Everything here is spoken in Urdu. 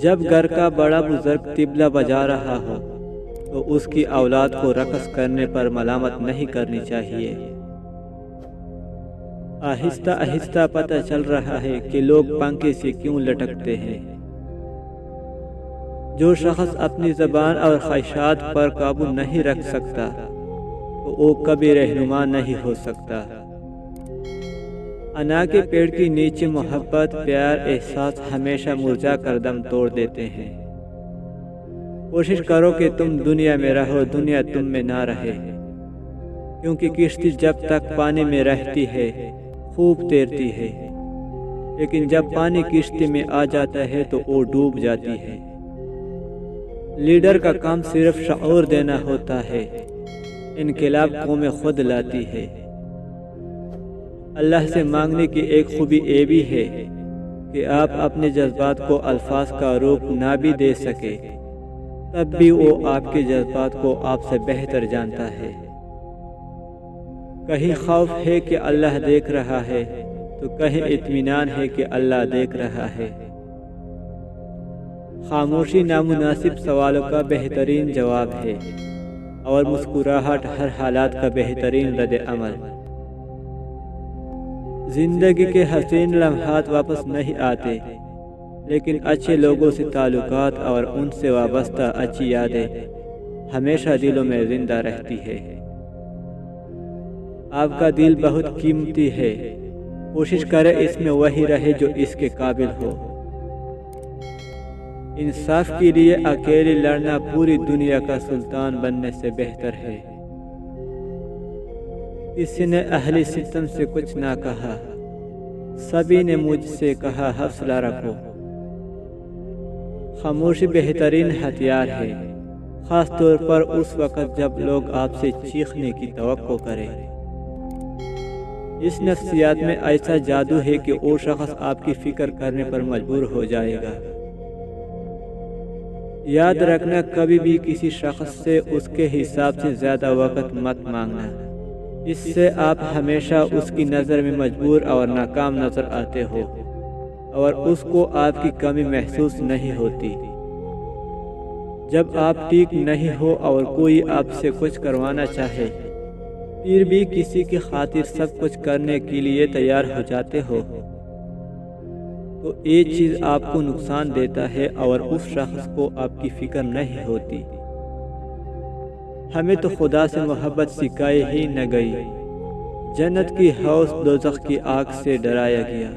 جب گھر کا بڑا بزرگ طبلہ بجا رہا ہو تو اس کی اولاد کو رقص کرنے پر ملامت نہیں کرنی چاہیے۔ آہستہ آہستہ پتہ چل رہا ہے کہ لوگ پنکھے سے کیوں لٹکتے ہیں۔ جو شخص اپنی زبان اور خواہشات پر قابو نہیں رکھ سکتا تو وہ کبھی رہنما نہیں ہو سکتا۔ انا کے پیڑ کے نیچے محبت، پیار، احساس ہمیشہ مرجھا کر دم توڑ دیتے ہیں۔ کوشش کرو کہ تم دنیا میں رہو، دنیا تم میں نہ رہے، کیونکہ کشتی جب تک پانی میں رہتی ہے خوب تیرتی ہے، لیکن جب پانی کشتی میں آ جاتا ہے تو وہ ڈوب جاتی ہے۔ لیڈر کا کام صرف شعور دینا ہوتا ہے، انقلاب قومیں خود لاتی ہے۔ اللہ سے مانگنے کی ایک خوبی یہ بھی ہے کہ آپ اپنے جذبات کو الفاظ کا روپ نہ بھی دے سکے، تب بھی وہ آپ کے جذبات کو آپ سے بہتر جانتا ہے۔ کہیں خوف ہے کہ اللہ دیکھ رہا ہے تو کہیں اطمینان ہے کہ اللہ دیکھ رہا ہے۔ خاموشی نامناسب سوالوں کا بہترین جواب ہے اور مسکراہٹ ہر حالات کا بہترین رد عمل۔ زندگی کے حسین لمحات واپس نہیں آتے، لیکن اچھے لوگوں سے تعلقات اور ان سے وابستہ اچھی یادیں ہمیشہ دلوں میں زندہ رہتی ہے۔ آپ کا دل بہت قیمتی ہے، کوشش کرے اس میں وہی رہے جو اس کے قابل ہو۔ انصاف کے لیے اکیلے لڑنا پوری دنیا کا سلطان بننے سے بہتر ہے۔ کسی نے اہل ستم سے کچھ نہ کہا، سبھی نے مجھ سے کہا حوصلہ رکھو۔ خاموشی بہترین ہتھیار ہے، خاص طور پر اس وقت جب لوگ آپ سے چیخنے کی توقع کریں۔ اس نفسیات میں ایسا جادو ہے کہ وہ شخص آپ کی فکر کرنے پر مجبور ہو جائے گا۔ یاد رکھنا، کبھی بھی کسی شخص سے اس کے حساب سے زیادہ وقت مت مانگنا، اس سے آپ ہمیشہ اس کی نظر میں مجبور اور ناکام نظر آتے ہو اور اس کو آپ کی کمی محسوس نہیں ہوتی۔ جب آپ ٹھیک نہیں ہو اور کوئی آپ سے کچھ کروانا چاہے پھر بھی کسی کی خاطر سب کچھ کرنے کے لیے تیار ہو جاتے ہو تو یہ چیز آپ کو نقصان دیتا ہے اور اس شخص کو آپ کی فکر نہیں ہوتی۔ ہمیں تو خدا سے محبت سکھائی ہی نہ گئی، جنت کی حوض دوزخ کی آگ سے ڈرایا گیا۔